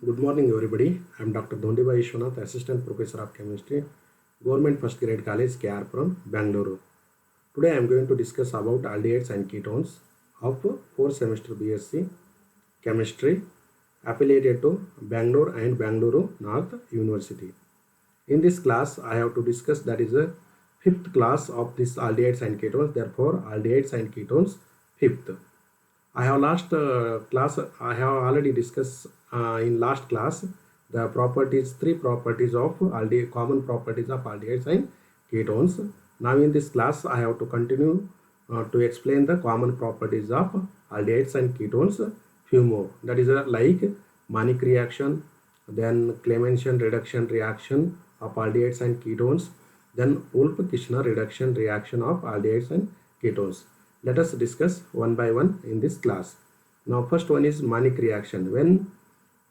Good morning, everybody. I am Dr. Dhondiba Ishwanath, Assistant Professor of Chemistry, Government First Grade College, KR from Bangalore. Today I am going to discuss about aldehydes and ketones of 4th semester BSc Chemistry affiliated to Bangalore and Bangalore North University. In this class, I have to discuss that is a fifth class of this aldehydes and ketones. Therefore, aldehydes and ketones fifth. I have I have already discussed in last class the three properties of common properties of aldehydes and ketones. Now in this class, I have to continue to explain the common properties of aldehydes and ketones few more. That is like Mannich reaction, then Clemmensen reduction reaction of aldehydes and ketones, then Wolff-Kishner reduction reaction of aldehydes and ketones. Let us discuss one by one in this class. Now first one is Mannich reaction. When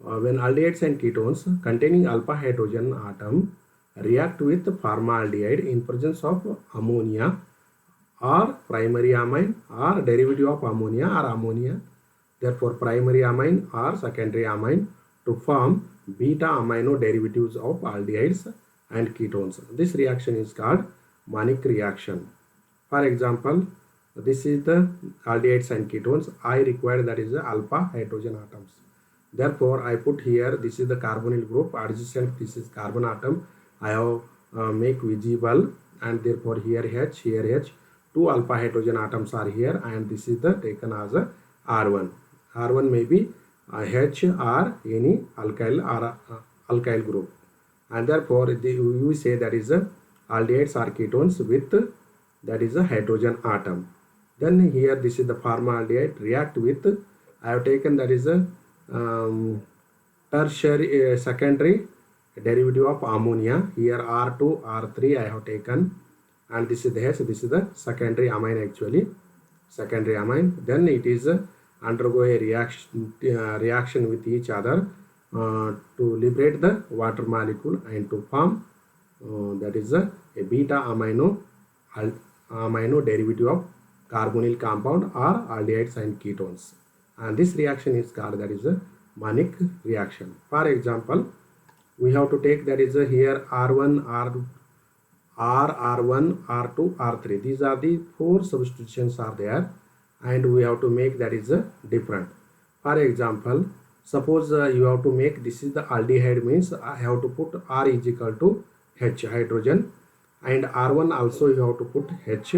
aldehydes and ketones containing alpha hydrogen atom react with formaldehyde in presence of ammonia or primary amine or derivative of ammonia or ammonia, therefore primary amine or secondary amine, to form beta amino derivatives of aldehydes and ketones. This reaction is called Mannich reaction. For example, this is the aldehydes and ketones. I require that is the alpha hydrogen atoms. Therefore, I put here, this is the carbonyl group, adjacent this is carbon atom. I have make visible, and therefore here H, two alpha hydrogen atoms are here, and this is the taken as a R1. R1 may be H or any alkyl group, and therefore we say that is a aldehydes or ketones with that is a hydrogen atom. Then here this is the formaldehyde react with, I have taken that is a tertiary secondary derivative of ammonia. Here R2, R3 I have taken, and this is the H, this is the secondary amine actually, secondary amine. Then it is undergo a reaction with each other to liberate the water molecule and to form that is a beta amino derivative of carbonyl compound or aldehydes and ketones, and this reaction is called that is a Mannich reaction. For example, we have to take that is a here R1, R1, R2, R3. These are the four substitutions are there, and we have to make that is a different. For example, suppose you have to make this is the aldehyde, means I have to put R is equal to H hydrogen, and R1 also you have to put H.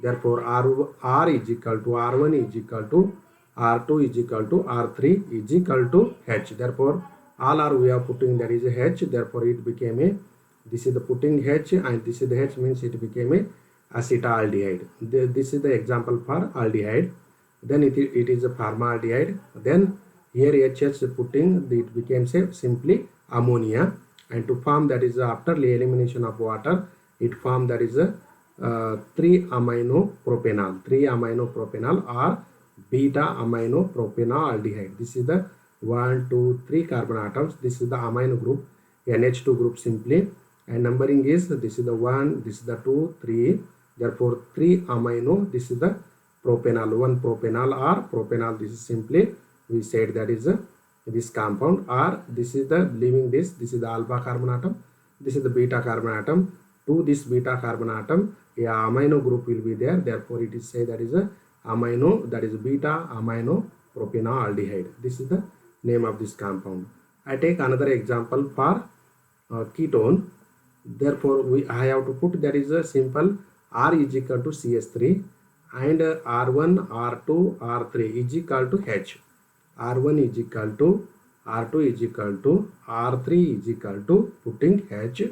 Therefore, R is equal to R1 is equal to R2 is equal to R3 is equal to H. Therefore, all R we are putting that is H. Therefore, it became a, this is the putting H and this is the H, means it became a acetaldehyde. This is the example for aldehyde. Then it is a formaldehyde. Then here HH putting, it became simply ammonia, and to form that is after elimination of water, it formed that is a 3-amino propanol or beta amino propanaldehyde. This is the 1, 2, 3 carbon atoms. This is the amino group, NH2 group simply, and numbering is this is the 1, this is the 2, 3. Therefore 3 amino, this is the propanol, 1 propanol or propanol. This is simply we said that is this compound, or this is the leaving this is the alpha carbon atom, this is the beta carbon atom. To this beta carbon atom, a amino group will be there. Therefore, it is say that is a amino, that is beta amino propanaldehyde. This is the name of this compound. I take another example for ketone. Therefore, I have to put that is a simple R is equal to CH3, and R1, R2, R3 is equal to H. R1 is equal to R2 is equal to R3 is equal to putting H,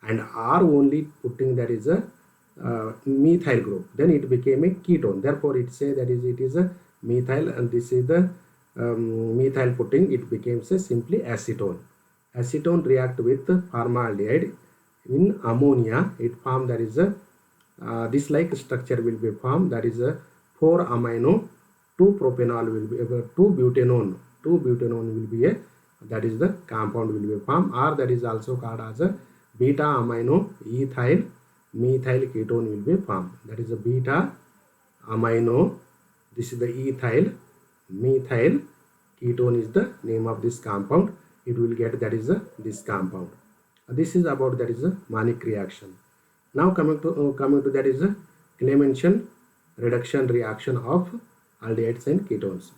and R only putting that is a methyl group. Then it became a ketone. Therefore, it say that is it is a methyl, and this is the methyl putting, it became simply acetone. Acetone react with formaldehyde in ammonia. It form that is a this like structure will be formed, that is a 4 amino, 2 propanol will be 2 butanone will be a, that is the compound will be formed, or that is also called as a beta amino ethyl methyl ketone will be formed. That is a beta amino, this is the ethyl methyl ketone is the name of this compound, it will get that is this compound. This is about that is a Mannich reaction. Now coming to that is a Clemmensen reduction reaction of aldehydes and ketones.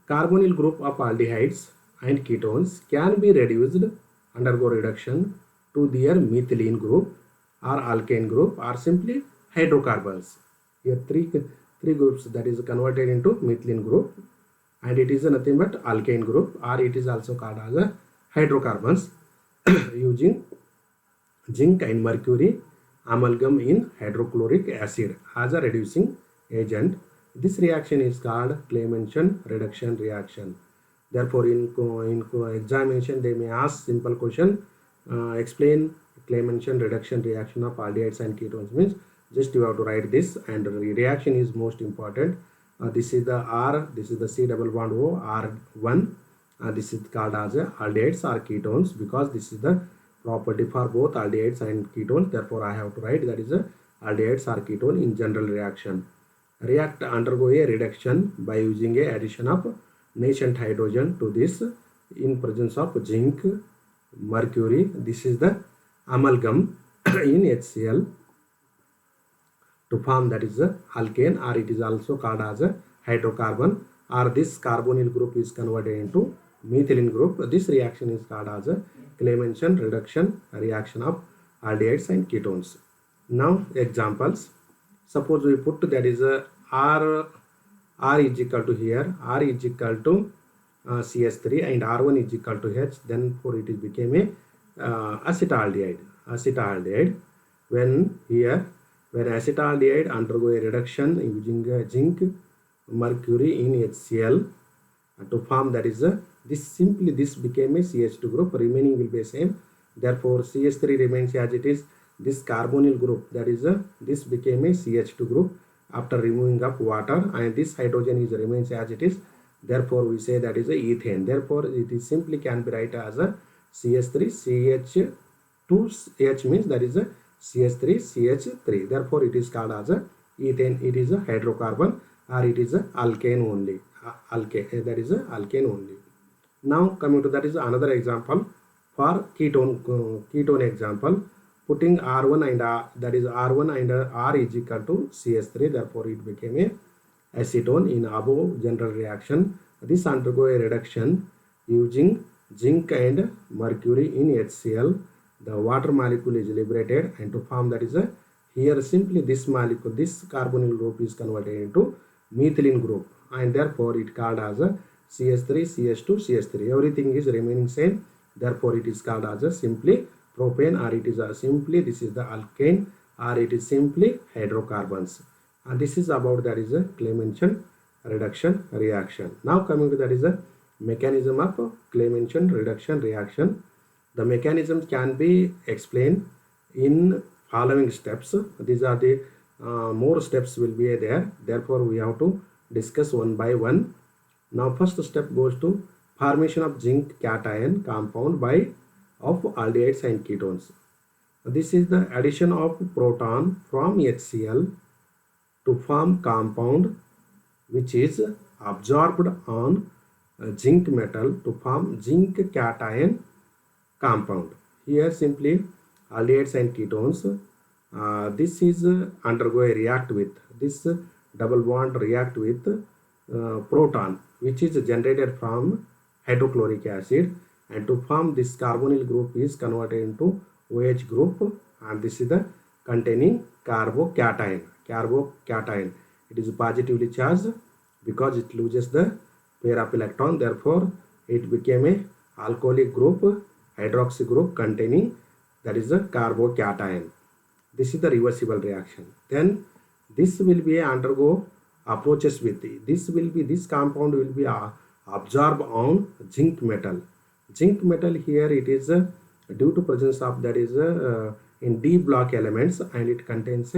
Carbonyl group of aldehydes and ketones can be reduced, undergo reduction to their methylene group or alkane group or simply hydrocarbons. Here three groups that is converted into methylene group, and it is nothing but alkane group, or it is also called as a hydrocarbons using zinc and mercury amalgam in hydrochloric acid as a reducing agent. This reaction is called Clemmensen reduction reaction. Therefore, in examination they may ask simple question, explain Clemmensen reduction reaction of aldehydes and ketones. Means just you have to write this, and reaction is most important. This is the R, this is the C double bond O, R1. This is called as aldehydes or ketones because this is the property for both aldehydes and ketones. Therefore, I have to write that is aldehydes or ketone in general reaction. React undergo a reduction by using a addition of nascent hydrogen to this in presence of zinc, mercury. This is the amalgam in HCl to form that is a alkane, or it is also called as a hydrocarbon, or this carbonyl group is converted into methylene group. This reaction is called as a Clemmensen reduction reaction of aldehydes and ketones. Now examples. Suppose we put that is a R is equal to here, R is equal to CS3 and R1 is equal to H, then for it became a acetaldehyde. When acetaldehyde undergo a reduction using zinc, mercury in HCl to form that is this became a CH2 group, remaining will be same. Therefore, CH3 remains as it is. This carbonyl group, that is this became a CH2 group after removing of water, and this hydrogen remains as it is. Therefore, we say that is a ethane. Therefore, it is simply can be write as a CH3 CH2H means that is a CH3 CH3. Therefore, it is called as a ethane. It is a hydrocarbon, or it is a alkane only. That is a alkane only. Now coming to that is another example for ketone example. Putting R1 and that is R1 and R is equal to CS3. Therefore, it became a acetone in above general reaction. This undergo a reduction using zinc and mercury in HCl. The water molecule is liberated, and to form that is here simply this molecule, this carbonyl group is converted into methylene group, and therefore it called as a CS3 CH2 CH3. Everything is remaining same. Therefore, it is called as a simply propane, or it is simply this is the alkane, or it is simply hydrocarbons. And this is about that is a Clemmensen reduction reaction. Now coming to that is a mechanism of Clemmensen reduction reaction. The mechanism can be explained in following steps. These are the more steps will be there. Therefore, we have to discuss one by one. Now first step goes to formation of zinc cation compound of aldehydes and ketones. This is the addition of proton from HCl to form compound which is absorbed on zinc metal to form zinc cation compound. Here simply aldehydes and ketones. This is undergo a react with this double bond react with proton which is generated from hydrochloric acid, and to form this carbonyl group is converted into OH group, and this is the containing carbocation. It is positively charged because it loses the pair of electron. Therefore, it became a alcoholic group, hydroxy group containing that is the carbocation. This is the reversible reaction. Then this will be undergo approaches with this compound will be absorbed on zinc metal. Zinc metal here it is due to presence of that is in d block elements, and it contains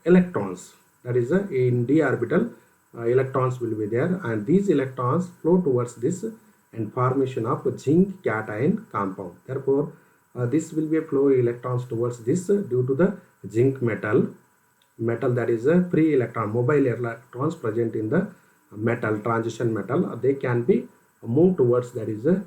electrons, that is in d orbital electrons will be there, and these electrons flow towards this and formation of zinc cation compound. Therefore, this will be a flow electrons towards this due to the zinc metal that is a free electron, mobile electrons present in the metal, transition metal. They can be move towards that is a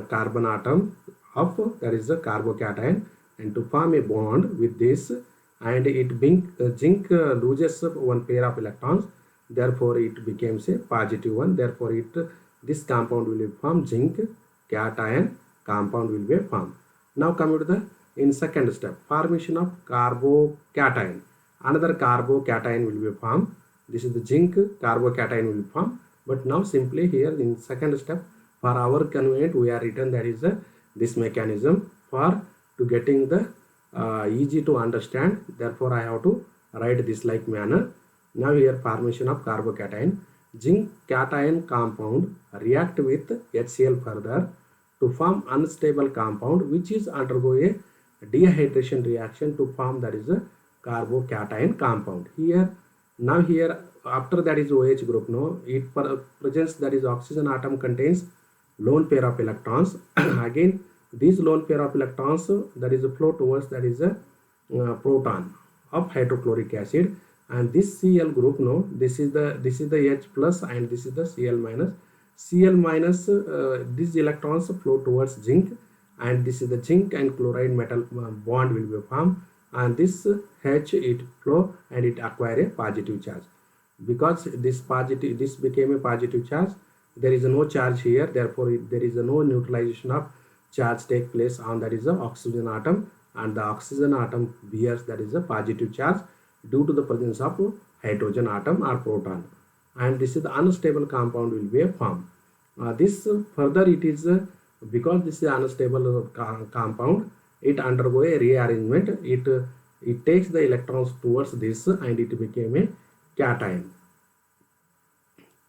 carbon atom of that is a carbocation and to form a bond with this, and it being zinc loses one pair of electrons, therefore it becomes a positive one, therefore it this compound will be formed, zinc cation compound will be formed. Now coming to the in second step, formation of carbocation, another carbocation will be formed. This is the zinc carbocation will be formed. But now simply here in second step, for our convenience we are written that is this mechanism for to getting the easy to understand, therefore I have to write this like manner. Now here formation of carbocation, zinc cation compound react with HCl further to form unstable compound which is undergo a dehydration reaction to form that is a carbocation compound. Here now here after that is OH group, no, it presents that is oxygen atom contains lone pair of electrons. Again these lone pair of electrons that is a flow towards that is a proton of hydrochloric acid, and this Cl group, no, this is the H plus and this is the Cl minus. Cl minus these electrons flow towards zinc, and this is the zinc and chloride metal bond will be formed, and this H it flow and it acquire a positive charge. Because this became a positive charge, there is no charge here, therefore there is no neutralization of charge take place on that is a oxygen atom, and the oxygen atom bears that is a positive charge due to the presence of hydrogen atom or proton, and this is the unstable compound will be formed. This further it is because this is unstable compound, it undergo a rearrangement, it takes the electrons towards this and it became a cation,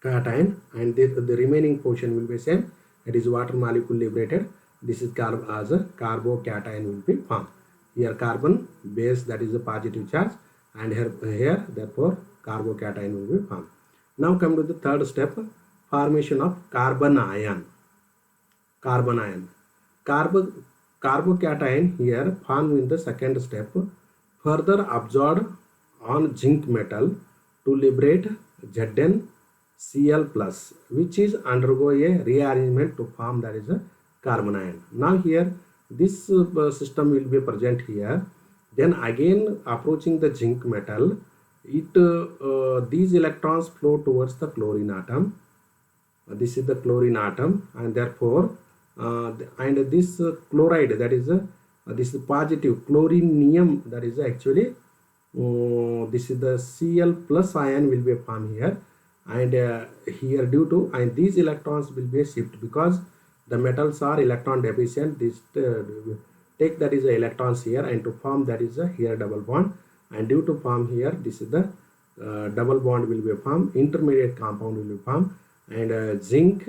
and the remaining portion will be same, that is water molecule liberated, this is as a carbocation will be formed. Here carbon base that is a positive charge, and here therefore carbocation will be formed. Now come to the third step, formation of carbon ion. Carbocation here formed in the second step, further absorbed on zinc metal to liberate ZnCl plus, which is undergo a rearrangement to form that is a carbon ion. Now here this system will be present here, then again approaching the zinc metal, it these electrons flow towards the chlorine atom. This is the chlorine atom, and therefore and this chloride that is this is positive chlorinium, that is actually this is the Cl plus ion will be formed here, and here due to, and these electrons will be shift because the metals are electron deficient, this take that is the electrons here and to form that is a here double bond, and due to form here this is the double bond will be formed, intermediate compound will be formed, and zinc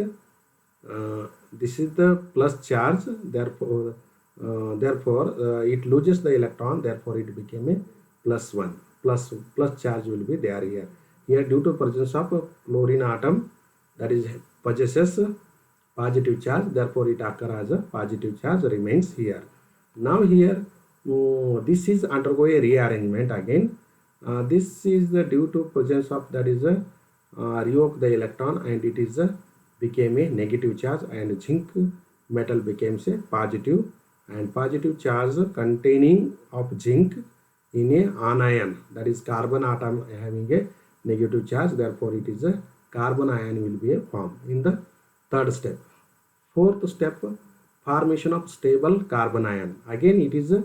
this is the plus charge, therefore it loses the electron, therefore it became a plus one, plus charge will be there here. Here due to presence of chlorine atom that is possesses positive charge, therefore it occurs as a positive charge remains here. Now here this is undergo a rearrangement again. This is the due to presence of that is a revoke the electron, and it is became a negative charge, and zinc metal becomes a positive, and positive charge containing of zinc in a anion, that is carbon atom having a negative charge, therefore it is a carbon ion will be formed in the third step. Fourth step, formation of stable carbon ion. Again it is a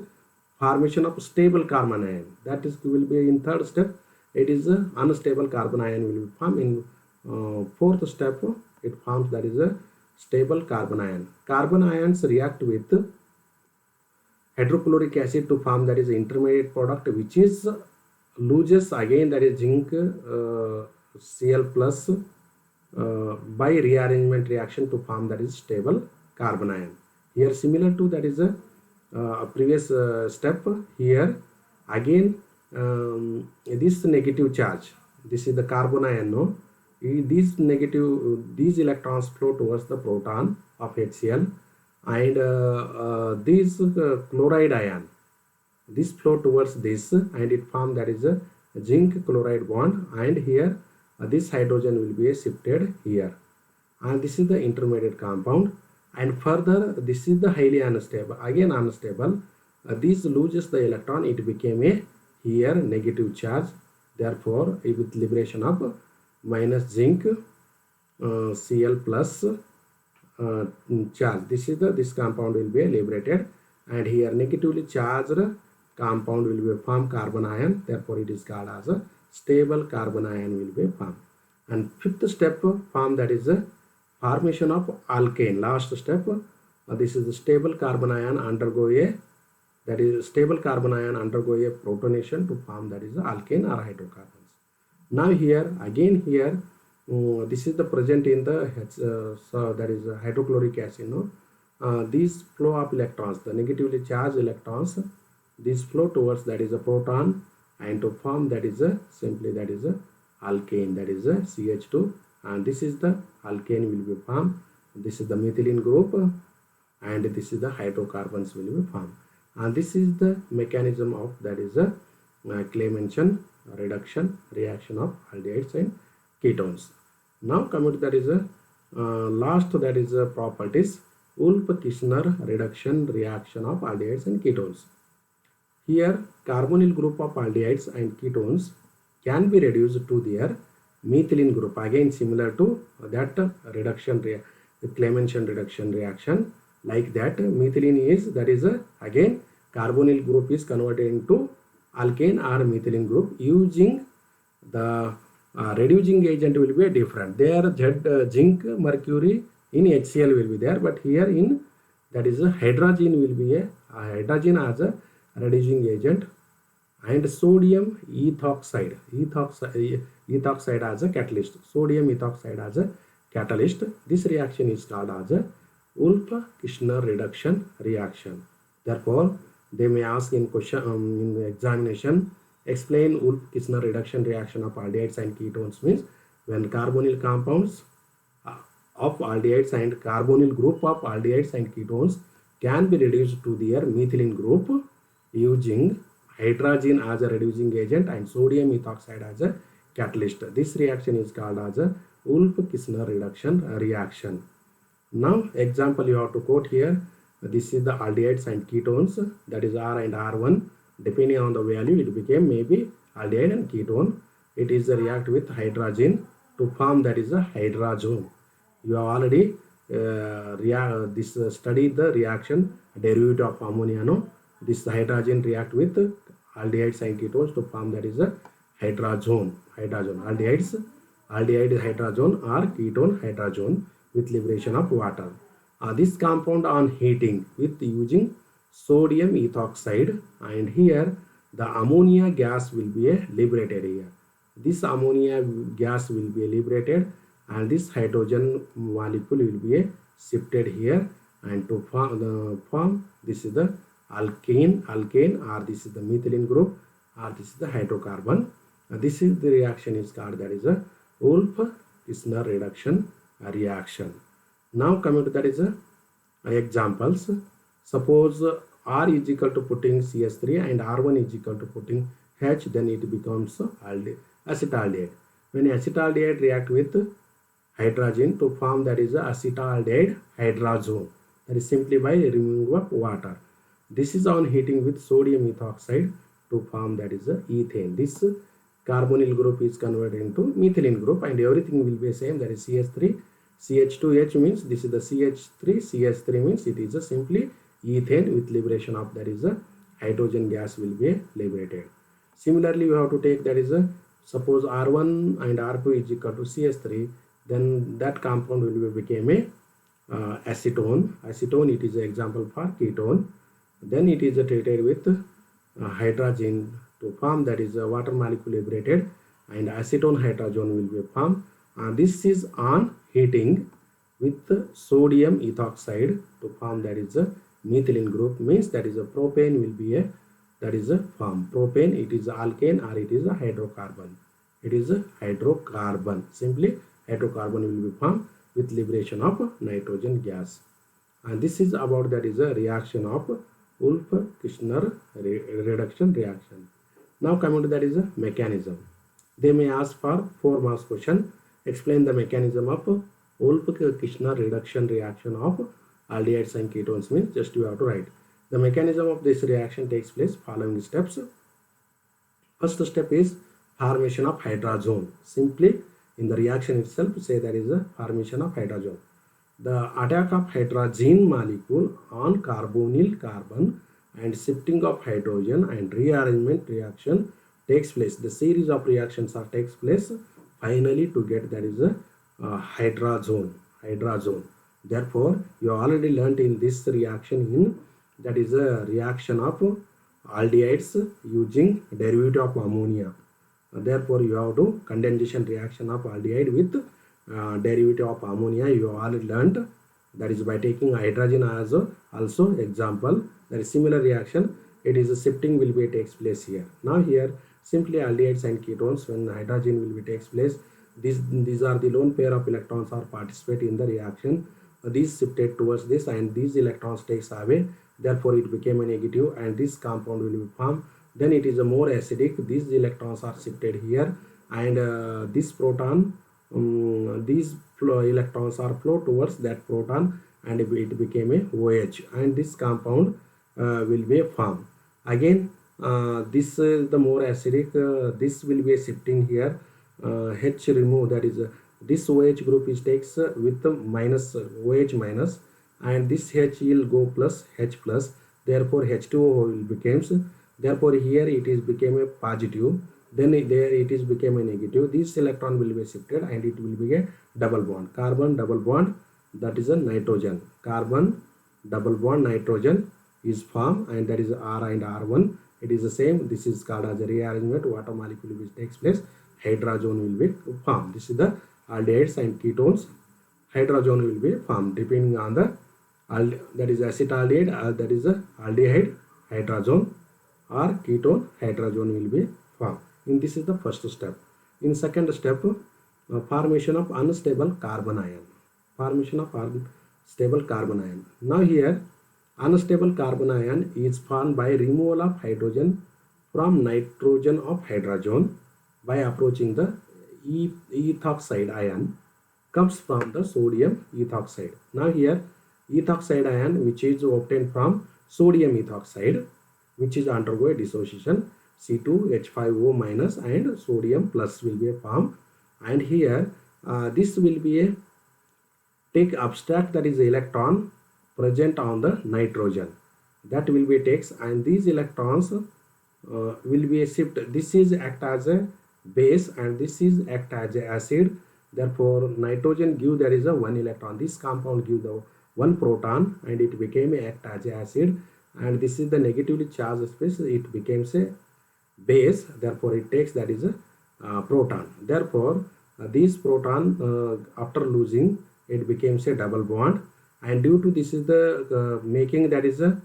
formation of stable carbon ion, that is will be in third step. It is a unstable carbon ion will be formed. In fourth step it forms that is a stable carbon ion. Carbon ions react with hydrochloric acid to form that is intermediate product, which is loses again that is zinc Cl plus by rearrangement reaction to form that is stable carbon ion. Here similar to that is a previous step, here again this negative charge, this is the carbon ion, no, these negative these electrons flow towards the proton of HCl, and these chloride ion, this flow towards this, and it form that is a zinc chloride bond, and here this hydrogen will be shifted here, and this is the intermediate compound. And further, this is the highly unstable, again unstable. This loses the electron, it became a here negative charge. Therefore, with liberation of minus zinc Cl plus charge, this compound will be liberated, and here negatively charged compound will be form carbon ion. Therefore, it is called as a stable carbon ion will be formed. And fifth step form, that is a formation of alkane. Last step, this is the stable carbon ion undergo a, that is stable carbon ion undergo a protonation to form, that is the alkane or hydrocarbons. Now here again here this is the present in the so that is hydrochloric acid. These flow of electrons, the negatively charged electrons, these flow towards, that is a proton, and to form, that is a simply, that is a alkane, that is a CH2, and this is the alkane will be formed. This is the methylene group, and this is the hydrocarbons will be formed. And this is the mechanism of, that is a Clemmensen reduction reaction of aldehydes and ketones. Now coming to, that is a last, that is a properties, Wolff-Kishner reduction reaction of aldehydes and ketones. Here carbonyl group of aldehydes and ketones can be reduced to their methylene group, again similar to that reduction Clemmensen reduction reaction. Like that, methylene is, that is again carbonyl group is converted into alkane or methylene group using the reducing agent will be different. There zinc mercury in HCl will be there, but here in, that is a hydrogen will be a hydrogen as a reducing agent, and sodium ethoxide as a catalyst. Sodium ethoxide as a catalyst. This reaction is called as a Wolff-Kishner reduction reaction. Therefore, they may ask in question in examination, explain Wolff-Kishner reduction reaction of aldehydes and ketones. Means when carbonyl compounds of aldehydes and carbonyl group of aldehydes and ketones can be reduced to their methylene group using hydrogen as a reducing agent and sodium ethoxide as a catalyst. This reaction is called as a Wolff-Kishner reduction reaction. Now example you have to quote here. This is the aldehydes and ketones, that is R and R1. Depending on the value, it became maybe aldehyde and ketone. It is a react with hydrogen to form, that is a hydrazone. You have already studied the reaction derivative of ammonia. No, this hydrogen react with aldehydes and ketones to form, that is a hydrazone. Aldehyde hydrazone or ketone hydrazone with liberation of water. This compound on heating with using sodium ethoxide, and here the ammonia gas will be liberated here. This ammonia gas will be liberated, and this hydrogen molecule will be shifted here, and to form this is the alkane, or this is the methylene group, or this is the hydrocarbon. This is the reaction is called, that is a Wolff-Kishner reduction reaction. Now coming to, that is examples. Suppose R is equal to putting CH3 and R1 is equal to putting H, then it becomes acetaldehyde. When acetaldehyde react with hydrogen to form, that is acetaldehyde hydrazone, that is simply by removing of water. This is on heating with sodium ethoxide to form, that is ethane. This carbonyl group is converted into methylene group, and everything will be same, that is CH3 CH2H means this is the CH3 means it is simply ethane with liberation of, that is a hydrogen gas will be liberated. Similarly, you have to take, that is suppose R1 and R2 is equal to CH3, then that compound will become a acetone. It is an example for ketone. Then it is treated with hydrogen to form, that is a water molecule liberated, and acetone hydrazone will be formed. This is on heating with sodium ethoxide to form, that is a methylene group, means that is a propane will be a, that is a form. Propane, it is alkane or it is a hydrocarbon. It is a hydrocarbon. Simply hydrocarbon will be formed with liberation of nitrogen gas. And this is about, that is a reaction of Wolff-Kishner reduction reaction. Now coming to, that is a mechanism. They may ask for 4 marks question. Explain the mechanism of Wolff-Kishner reduction reaction of aldehydes and ketones means just you have to write. The mechanism of this reaction takes place following steps. First step is formation of hydrazone. Simply in the reaction itself say that is a formation of hydrazone. The attack of hydrazine molecule on carbonyl carbon and shifting of hydrogen and rearrangement reaction takes place. The series of reactions are takes place finally to get that is a hydrazone. Therefore, you already learnt in this reaction in that is a reaction of aldehydes using derivative of ammonia. Therefore, you have to condensation reaction of aldehyde with derivative of ammonia. You already learnt that is by taking hydrogen as also example. That is similar reaction. It is a shifting will be takes place here. Now here simply aldehydes and ketones when hydrogen will be takes place. These are the lone pair of electrons are participate in the reaction. These shifted towards this and these electrons takes away. Therefore, it became a negative and this compound will be formed. Then it is a more acidic. These electrons are shifted here and this proton, these electrons are flow towards that proton and it became a OH and this compound will be formed. Again, this is the more acidic. This will be shifting here. H remove that is this OH group is takes with the minus OH minus and this H will go plus H plus. Therefore, H2O will becomes. Therefore, here it is became a positive. Then there it is became a negative. This electron will be shifted and it will be a double bond. Carbon double bond that is a nitrogen. Carbon double bond nitrogen is formed and that is R and R1. It is the same. This is called as a rearrangement. Water molecule which takes place. Hydrazone will be formed. This is the aldehydes and ketones. Hydrazone will be formed depending on the that is acetaldehyde, that is a aldehyde hydrazone or ketone hydrazone will be formed. And this is the first step. In second step, formation of unstable carbon ion. Formation of unstable carbon ion. Now here unstable carbon ion is formed by removal of hydrogen from nitrogen of hydrazone by approaching the ethoxide ion comes from the sodium ethoxide. Now here ethoxide ion which is obtained from sodium ethoxide which is undergo a dissociation C2H5O minus and sodium plus will be formed and here this will be a take abstract that is electron present on the nitrogen that will be takes and these electrons will be a shift. This is act as a base and this is act as a acid. Therefore, nitrogen give there is a one electron. This compound give the one proton and it became a act as a acid and this is the negatively charged space. It becomes a base. Therefore, it takes that is a proton. Therefore, this proton after losing it becomes a double bond and due to this is the making that is a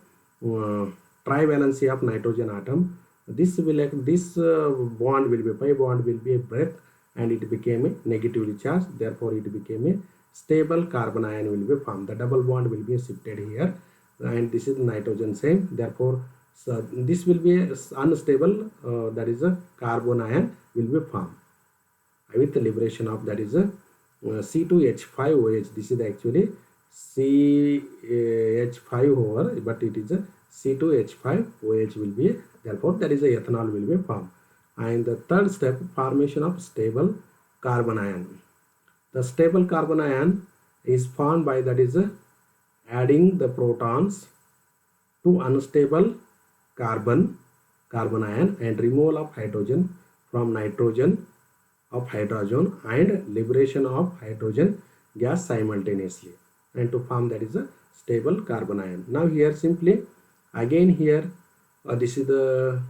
trivalency of nitrogen atom. This will bond will be pi bond will be a breath and it became a negatively charged. Therefore, it became a stable carbon ion will be formed. The double bond will be shifted here and this is nitrogen same. Therefore, so this will be unstable that is a carbon ion will be formed with the liberation of that is a C2H5OH. This is actually CH5 over but it is a C2H5OH will be, therefore that is a ethanol will be formed. And the third step, formation of stable carbon ion. The stable carbon ion is formed by that is adding the protons to unstable carbon ion and removal of hydrogen from nitrogen of hydrogen and liberation of hydrogen gas simultaneously and to form that is a stable carbon ion. Now here simply again here this is the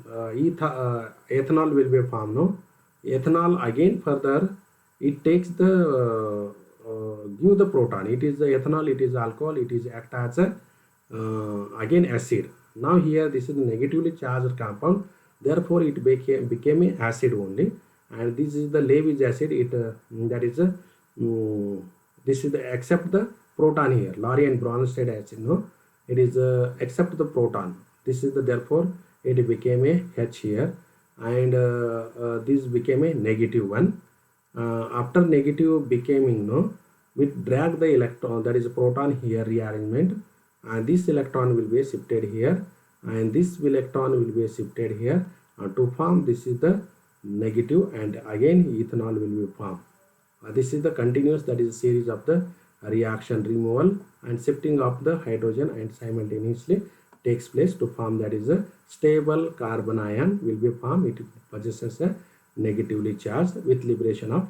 ethanol will be formed. No, ethanol again further it takes the give the proton. It is the ethanol, it is alcohol, it is act as a again acid. Now here this is the negatively charged compound. Therefore, it became a acid only, and this is the Lewis acid. It that is a this is the except the proton here. Laurie and Bronsted acid. No, it is except the proton. This is the therefore it became a H here, and this became a negative one. After negative becoming no, we drag the electron, that is proton here rearrangement, and this electron will be shifted here and this electron will be shifted here to form, this is the negative, and again ethanol will be formed. This is the continuous, that is series of the reaction removal and shifting of the hydrogen and simultaneously takes place to form, that is a stable carbon ion will be formed. It possesses a negatively charged with liberation of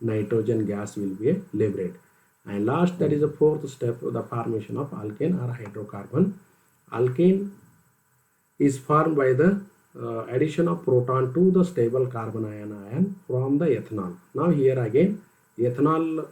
nitrogen gas will be liberated. And last, that is the fourth step, the formation of alkane or hydrocarbon. Alkane is formed by the addition of proton to the stable carbon ion from the ethanol. Now here again ethanol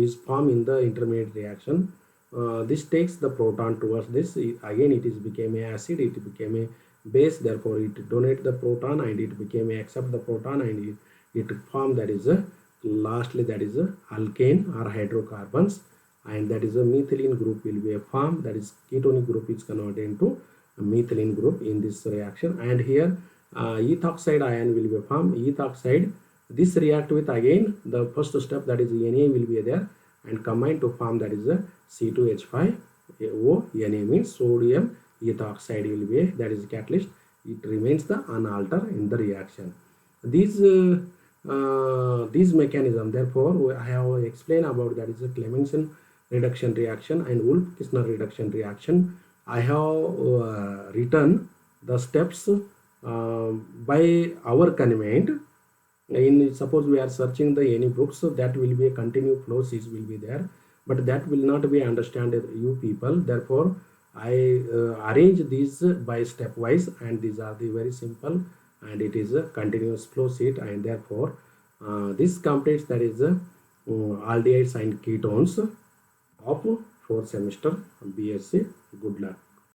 is formed in the intermediate reaction. This takes the proton towards this, again it is became a acid, it became a base, therefore it donate the proton and it became a accept the proton and it formed, that is a lastly, that is a alkane or hydrocarbons, and that is a methylene group will be a formed, that is ketonic group is converted into a methylene group in this reaction. And here ethoxide ion will be formed. Ethoxide, this react with again the first step, that is Na will be there and combine to form, that is a C2H5O. Na means sodium ethoxide will be, that is catalyst, it remains the unaltered in the reaction. These mechanism, therefore I have explained about, that is a Clemmensen reduction reaction and Wolff-Kishner reduction reaction. I have written the steps by our convenience. In suppose we are searching the any books, so that will be a continuous flow sheet will be there, but that will not be understand you people. Therefore I arrange these by stepwise, and these are the very simple and it is a continuous flow sheet, and therefore this completes, that is aldehydes and ketones of 4th semester BSc. Good luck.